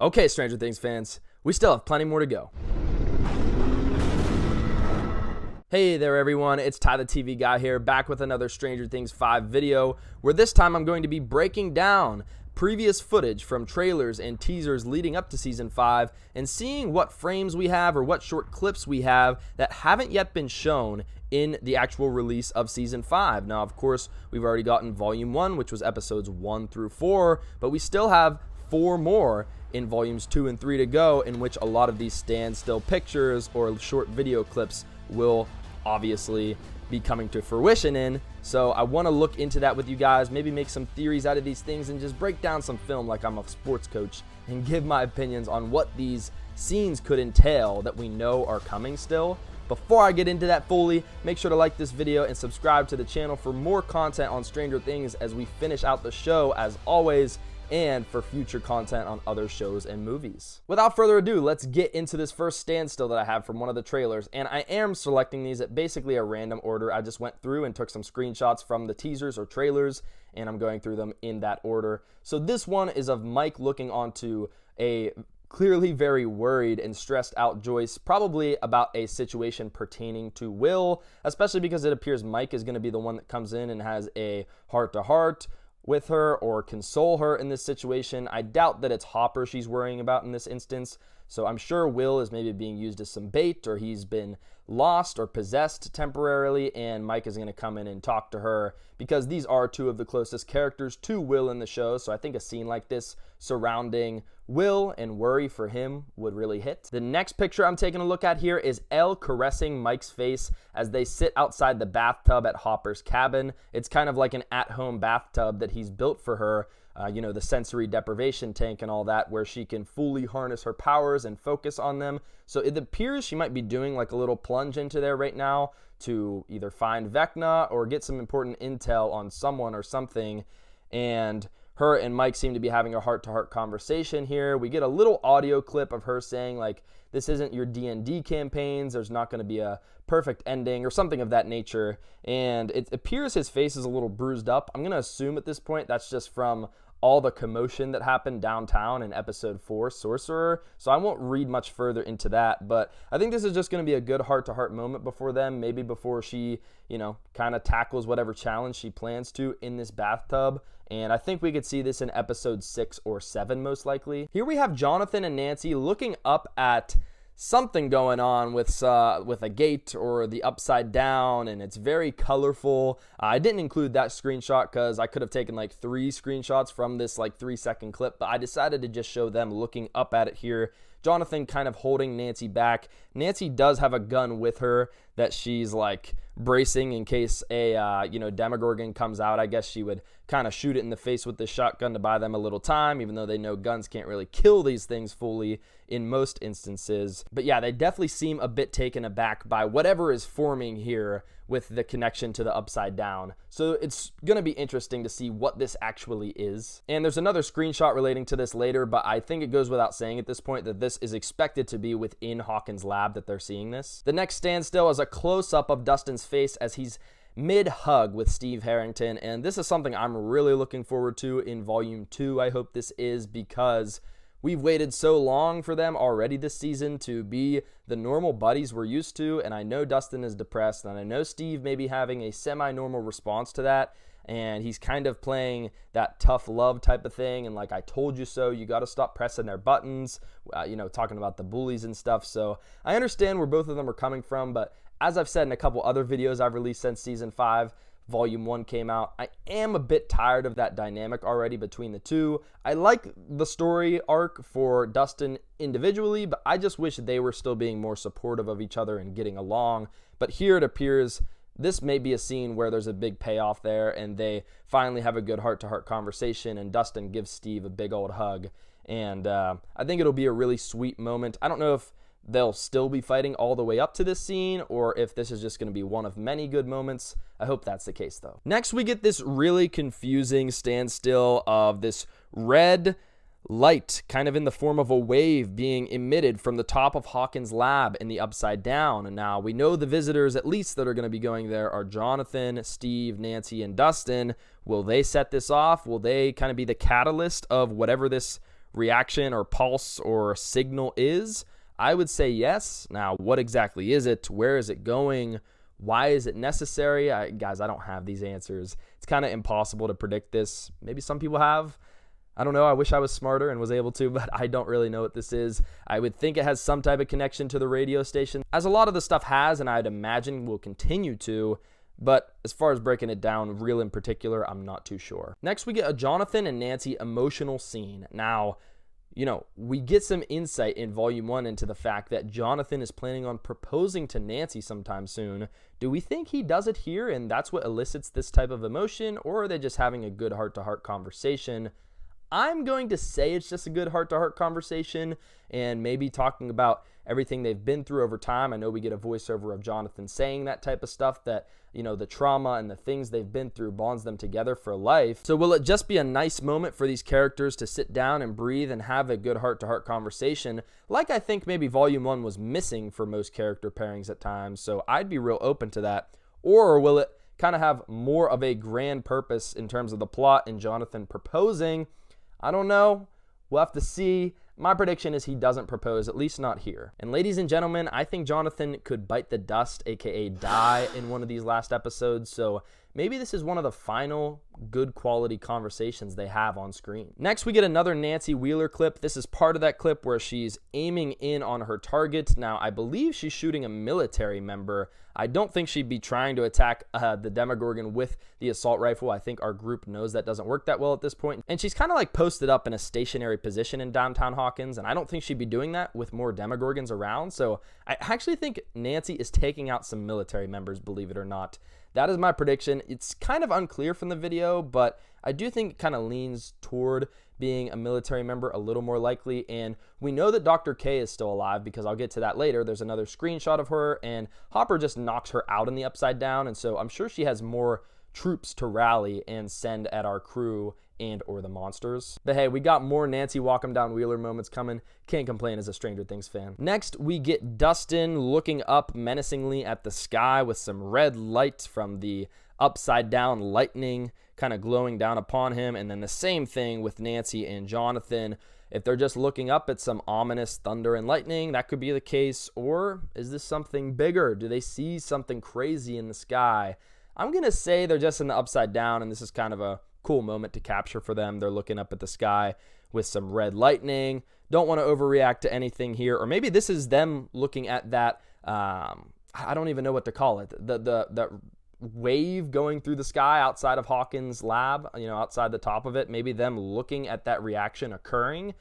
Okay, Stranger Things fans, we still have plenty more to go. Hey there everyone, it's Ty the TV Guy here, back with another Stranger Things 5 video, where this time I'm going to be breaking down previous footage from trailers and teasers leading up to Season 5 and seeing what frames we have or what short clips we have that haven't yet been shown in the actual release of Season 5. Now, of course, we've already gotten Volume 1, which was episodes 1 through 4, but we still have 4 more in Volumes 2 and 3 to go, in which a lot of these standstill pictures or short video clips will obviously be coming to fruition in. So I want to look into that with you guys, maybe make some theories out of these things and just break down some film like I'm a sports coach and give my opinions on what these scenes could entail that we know are coming still. Before I get into that fully, make sure to like this video and subscribe to the channel for more content on Stranger Things as we finish out the show as always, and for future content on other shows and movies. Without further ado, let's get into this first standstill that I have from one of the trailers, and I am selecting these at basically a random order. I just went through and took some screenshots from the teasers or trailers, and I'm going through them in that order. So this one is of Mike looking onto a clearly very worried and stressed out Joyce, probably about a situation pertaining to Will, especially because it appears Mike is going to be the one that comes in and has a heart-to-heart with her or console her in this situation. I doubt that it's Hopper she's worrying about in this instance, so I'm sure Will is maybe being used as some bait, or he's been lost or possessed temporarily, and Mike is going to come in and talk to her because these are two of the closest characters to Will in the show. So I think a scene like this surrounding Will and worry for him would really hit. The next picture I'm taking a look at here is Elle caressing Mike's face as they sit outside the bathtub at Hopper's cabin. It's kind of like an at-home bathtub that he's built for her. The sensory deprivation tank and all that, where she can fully harness her powers and focus on them. So it appears she might be doing like a little plunge into there right now to either find Vecna or get some important intel on someone or something. And her and Mike seem to be having a heart-to-heart conversation here. We get a little audio clip of her saying, like, this isn't your D&D campaigns, there's not going to be a perfect ending or something of that nature. And it appears his face is a little bruised up. I'm going to assume at this point that's just from all the commotion that happened downtown in episode 4, Sorcerer. So I won't read much further into that, but I think this is just going to be a good heart-to-heart moment before them, maybe before she, kind of tackles whatever challenge she plans to in this bathtub. And I think we could see this in episode 6 or 7 most likely. Here we have Jonathan and Nancy looking up at something going on with a gate or the upside down, and it's very colorful. I didn't include that screenshot because I could have taken like 3 screenshots from this like 3-second clip, but I decided to just show them looking up at it here. Jonathan kind of holding Nancy back. Nancy does have a gun with her that she's like bracing in case a Demogorgon comes out. I guess she would kind of shoot it in the face with the shotgun to buy them a little time, even though they know guns can't really kill these things fully in most instances. But yeah, they definitely seem a bit taken aback by whatever is forming here with the connection to the upside down. So it's going to be interesting to see what this actually is. And there's another screenshot relating to this later, but I think it goes without saying at this point that this is expected to be within Hawkins Lab that they're seeing this. The next standstill is a close-up of Dustin's face as he's mid-hug with Steve Harrington, and this is something I'm really looking forward to in Volume 2. I hope this is, because we've waited so long for them already this season to be the normal buddies we're used to, and I know Dustin is depressed, and I know Steve may be having a semi-normal response to that, and he's kind of playing that tough love type of thing, and like, I told you so, you got to stop pressing their buttons, talking about the bullies and stuff. So I understand where both of them are coming from, but as I've said in a couple other videos I've released since Season 5, Volume 1 came out, I am a bit tired of that dynamic already between the two. I like the story arc for Dustin individually, but I just wish they were still being more supportive of each other and getting along. But here it appears this may be a scene where there's a big payoff there and they finally have a good heart-to-heart conversation and Dustin gives Steve a big old hug. And I think it'll be a really sweet moment. I don't know if they'll still be fighting all the way up to this scene, or if this is just going to be one of many good moments. I hope that's the case, though. Next, we get this really confusing standstill of this red light, kind of in the form of a wave, being emitted from the top of Hawkins Lab in the upside down. And now we know the visitors, at least, that are going to be going there are Jonathan, Steve, Nancy, and Dustin. Will they set this off? Will they kind of be the catalyst of whatever this reaction or pulse or signal is? I would say yes. Now, what exactly is it? Where is it going? Why is it necessary? Guys, I don't have these answers. It's kind of impossible to predict this. Maybe some people have. I don't know. I wish I was smarter and was able to, but I don't really know what this is. I would think it has some type of connection to the radio station, as a lot of the stuff has, and I'd imagine will continue to. But as far as breaking it down, real in particular, I'm not too sure. Next, we get a Jonathan and Nancy emotional scene. Now, we get some insight in Volume 1 into the fact that Jonathan is planning on proposing to Nancy sometime soon. Do we think he does it here and that's what elicits this type of emotion, or are they just having a good heart-to-heart conversation? I'm going to say it's just a good heart-to-heart conversation and maybe talking about everything they've been through over time. I know we get a voiceover of Jonathan saying that type of stuff, that, the trauma and the things they've been through bonds them together for life. So will it just be a nice moment for these characters to sit down and breathe and have a good heart-to-heart conversation, like I think maybe Volume 1 was missing for most character pairings at times? So I'd be real open to that. Or will it kind of have more of a grand purpose in terms of the plot and Jonathan proposing? I don't know. We'll have to see. My prediction is he doesn't propose, at least not here. And ladies and gentlemen, I think Jonathan could bite the dust, aka die, in one of these last episodes. So maybe this is one of the final good quality conversations they have on screen. Next, we get another Nancy Wheeler clip. This is part of that clip where she's aiming in on her target. Now, I believe she's shooting a military member. I don't think she'd be trying to attack the Demogorgon with the assault rifle. I think our group knows that doesn't work that well at this point. And she's kind of like posted up in a stationary position in downtown Hawkins, and I don't think she'd be doing that with more Demogorgons around. So I actually think Nancy is taking out some military members, believe it or not. That is my prediction. It's kind of unclear from the video, but I do think it kind of leans toward being a military member a little more likely. And we know that Dr. K is still alive because I'll get to that later. There's another screenshot of her, and Hopper just knocks her out in the Upside Down. And so I'm sure she has more troops to rally and send at our crew and or the monsters. But hey, we got more Nancy walk 'em down Wheeler moments coming. Can't complain as a Stranger Things fan. Next, we get Dustin looking up menacingly at the sky with some red light from the Upside Down lightning kind of glowing down upon him. And then the same thing with Nancy and Jonathan. If they're just looking up at some ominous thunder and lightning, that could be the case. Or is this something bigger? Do they see something crazy in the sky? I'm going to say they're just in the Upside Down, and this is kind of a cool moment to capture for them. They're looking up at the sky with some red lightning. Don't want to overreact to anything here. Or maybe this is them looking at that, I don't even know what to call it, that wave going through the sky outside of Hawkins Lab, outside the top of it. Maybe them looking at that reaction occurring.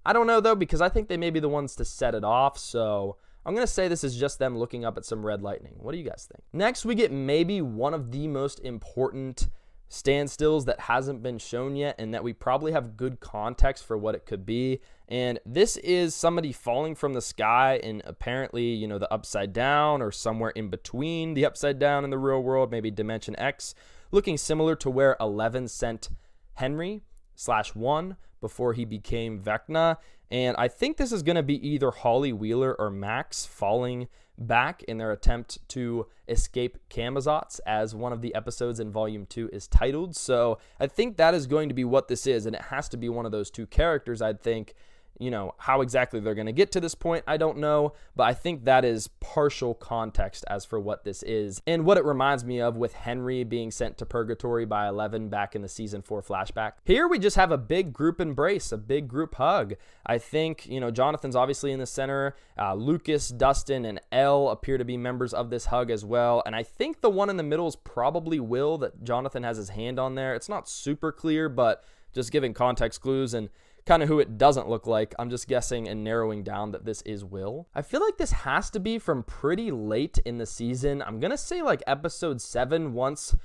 I don't know, though, because I think they may be the ones to set it off. So I'm going to say this is just them looking up at some red lightning. What do you guys think? Next, we get maybe one of the most important standstills that hasn't been shown yet, and that we probably have good context for what it could be. And this is somebody falling from the sky and apparently, the Upside Down or somewhere in between the Upside Down and the real world, maybe Dimension X, looking similar to where 11 sent Henry/1 before he became Vecna. And I think this is going to be either Holly Wheeler or Max falling back in their attempt to escape Camazotz, as one of the episodes in Volume 2 is titled. So I think that is going to be what this is, and it has to be one of those two characters, I'd think. How exactly they're going to get to this point, I don't know, but I think that is partial context as for what this is and what it reminds me of with Henry being sent to purgatory by 11 back in the season 4 flashback. Here we just have a big group embrace, a big group hug. I think, Jonathan's obviously in the center. Lucas, Dustin, and Elle appear to be members of this hug as well. And I think the one in the middle is probably Will, that Jonathan has his hand on there. It's not super clear, but just giving context clues and kind of who it doesn't look like, I'm just guessing and narrowing down that this is Will. I feel like this has to be from pretty late in the season. I'm going to say like episode 7, once,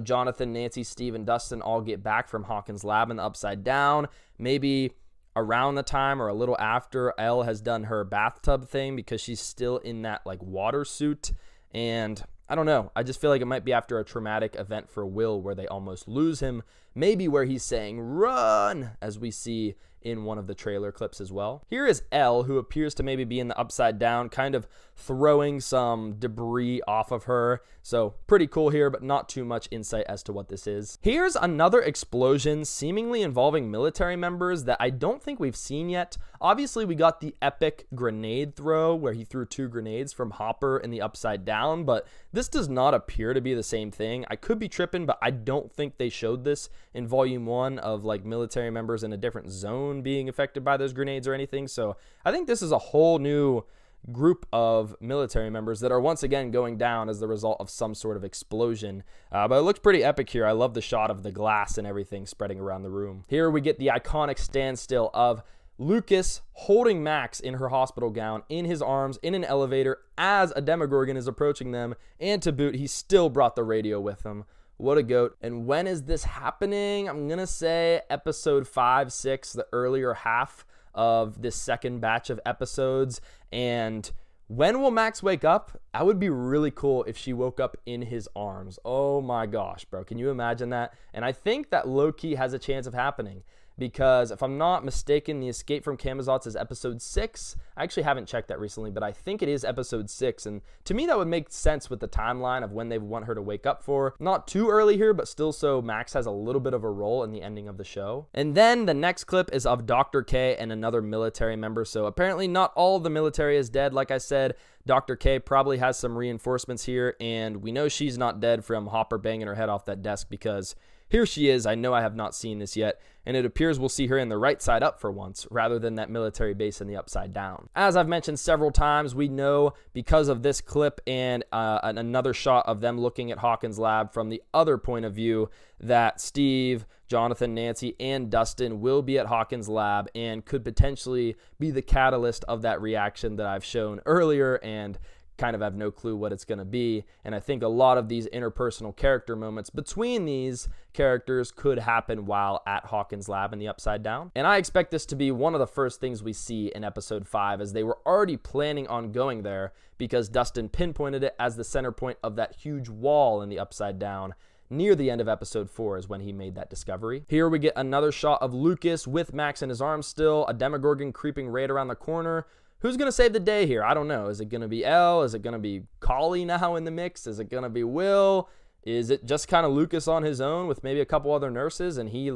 Jonathan, Nancy, Steve, and Dustin all get back from Hawkins Lab and the Upside Down. Maybe around the time or a little after Elle has done her bathtub thing, because she's still in that like water suit. And I don't know. I just feel like it might be after a traumatic event for Will where they almost lose him. maybe where he's saying run, as we see in one of the trailer clips as well. Here is Elle, who appears to maybe be in the upside down, kind of throwing some debris off of her. So pretty cool here, but not too much insight as to what this is. Here's another explosion seemingly involving military members that I don't think we've seen yet. Obviously, we got the epic grenade throw where he threw 2 grenades from Hopper in the upside down, but this does not appear to be the same thing. I could be tripping, but I don't think they showed this in volume 1 of like military members in a different zone being affected by those grenades or anything. So I think this is a whole new group of military members that are once again going down as the result of some sort of explosion. But it looks pretty epic here. I love the shot of the glass and everything spreading around the room. Here we get the iconic standstill of Lucas holding Max in her hospital gown in his arms in an elevator as a Demogorgon is approaching them, and to boot, he still brought the radio with him. What a goat. And when is this happening? I'm going to say episode 5, 6, the earlier half of this second batch of episodes. And when will Max wake up? That would be really cool if she woke up in his arms. Oh my gosh, bro. Can you imagine that? And I think that low-key has a chance of happening, because if I'm not mistaken, the Escape from Camazotz is episode 6. I actually haven't checked that recently, but I think it is episode 6. And to me, that would make sense with the timeline of when they want her to wake up for. Not too early here, but still so Max has a little bit of a role in the ending of the show. And then the next clip is of Dr. K and another military member. So apparently not all of the military is dead. Like I said, Dr. K probably has some reinforcements here, and we know she's not dead from Hopper banging her head off that desk, because here she is. I know I have not seen this yet, and it appears we'll see her in the right side up for once, rather than that military base in the upside down. As I've mentioned several times, we know because of this clip and another shot of them looking at Hawkins Lab from the other point of view that Steve, Jonathan, Nancy, and Dustin will be at Hawkins Lab and could potentially be the catalyst of that reaction that I've shown earlier, and kind of have no clue what it's going to be. And I think a lot of these interpersonal character moments between these characters could happen while at Hawkins Lab in the Upside Down. And I expect this to be one of the first things we see in episode 5, as they were already planning on going there because Dustin pinpointed it as the center point of that huge wall in the Upside Down. Near the end of episode 4 is when he made that discovery. Here we get another shot of Lucas with Max in his arms still, a Demogorgon creeping right around the corner. Who's going to save the day here? I don't know. Is it going to be Elle? Is it going to be Collie now in the mix? Is it going to be Will? Is it just kind of Lucas on his own with maybe a couple other nurses, and he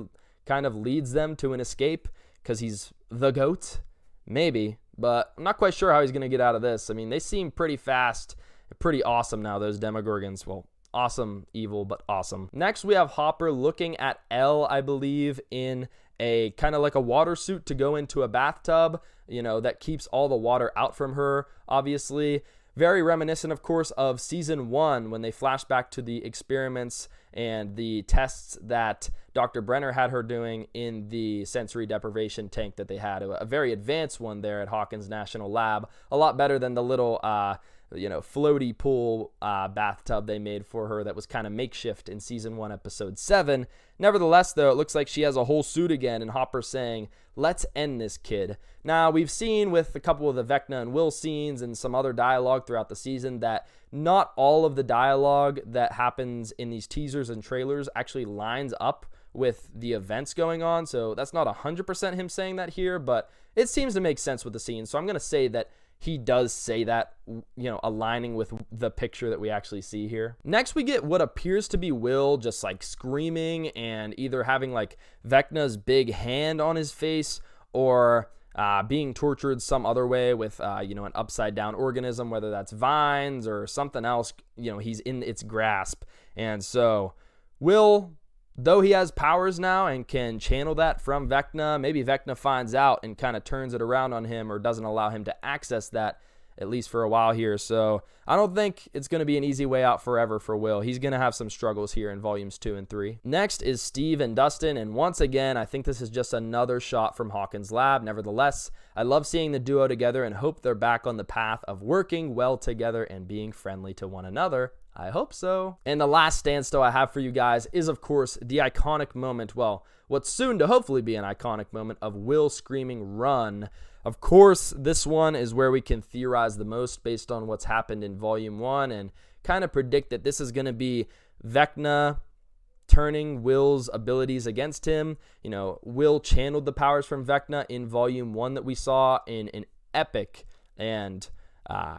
kind of leads them to an escape because he's the GOAT? Maybe, but I'm not quite sure how he's going to get out of this. I mean, they seem pretty fast, pretty awesome now, those Demogorgons. Well, awesome, evil, but awesome. Next, we have Hopper looking at Elle, I believe, in a kind of like a water suit to go into a bathtub, you know, that keeps all the water out from her, obviously. Very reminiscent, of course, of season 1 when they flash back to the experiments and the tests that Dr. Brenner had her doing in the sensory deprivation tank that they had. A very advanced one there at Hawkins National Lab. A lot better than the little floaty pool bathtub they made for her that was kind of makeshift in season 1, episode 7. Nevertheless, though, it looks like she has a whole suit again, and Hopper's saying, "Let's end this, kid." Now, we've seen with a couple of the Vecna and Will scenes and some other dialogue throughout the season that not all of the dialogue that happens in these teasers and trailers actually lines up with the events going on. So that's not 100% him saying that here, but it seems to make sense with the scene. So I'm going to say that he does say that, aligning with the picture that we actually see here. Next, we get what appears to be Will just like screaming and either having like Vecna's big hand on his face or being tortured some other way with, an upside down organism, whether that's vines or something else, he's in its grasp. And so Will, though he has powers now and can channel that from Vecna, maybe Vecna finds out and kind of turns it around on him or doesn't allow him to access that, at least for a while here. So I don't think it's going to be an easy way out forever for Will. He's going to have some struggles here in volumes 2 and 3. Next is Steve and Dustin, and once again, I think this is just another shot from Hawkins Lab. Nevertheless, I love seeing the duo together and hope they're back on the path of working well together and being friendly to one another. I hope so. And the last standstill I have for you guys is, of course, the iconic moment, well, what's soon to hopefully be an iconic moment of Will screaming, "Run." Of course, this one is where we can theorize the most based on what's happened in Volume 1 and kind of predict that this is going to be Vecna turning Will's abilities against him. You know, Will channeled the powers from Vecna in Volume 1 that we saw in an epic and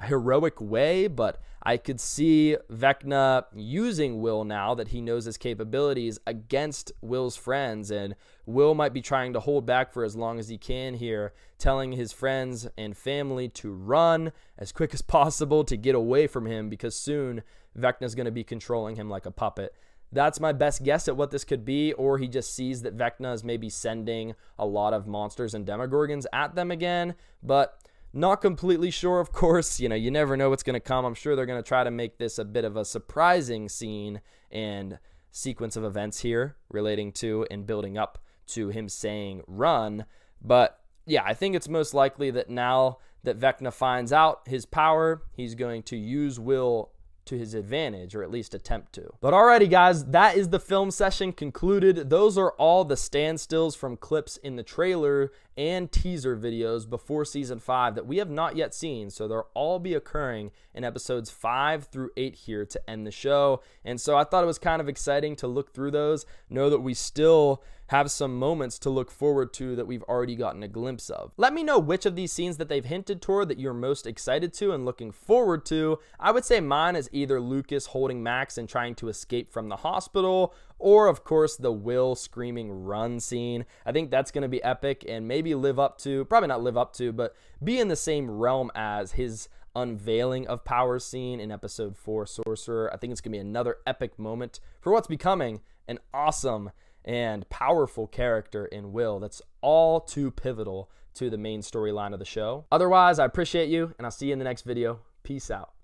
heroic way, but I could see Vecna using Will now that he knows his capabilities against Will's friends, and Will might be trying to hold back for as long as he can here, telling his friends and family to run as quick as possible to get away from him because soon Vecna's going to be controlling him like a puppet. That's my best guess at what this could be, or he just sees that Vecna is maybe sending a lot of monsters and Demogorgons at them again, but not completely sure, of course. You know, you never know what's going to come. I'm sure they're going to try to make this a bit of a surprising scene and sequence of events here relating to and building up to him saying run. But yeah, I think it's most likely that now that Vecna finds out his power, he's going to use Will to his advantage, or at least attempt to. But alrighty guys, that is the film session concluded. Those are all the standstills from clips in the trailer and teaser videos before season 5 that we have not yet seen, so they'll all be occurring in episodes 5 through 8 here to end the show. And so I thought it was kind of exciting to look through those, know that we still have some moments to look forward to that we've already gotten a glimpse of. Let me know which of these scenes that they've hinted toward that you're most excited to and looking forward to. I would say mine is either Lucas holding Max and trying to escape from the hospital, or of course the Will screaming run scene. I think that's going to be epic and maybe live up to, probably not live up to, but be in the same realm as his unveiling of powers scene in episode 4, Sorcerer. I think it's going to be another epic moment for what's becoming an awesome and powerful character in Will that's all too pivotal to the main storyline of the show. Otherwise, I appreciate you, and I'll see you in the next video. Peace out.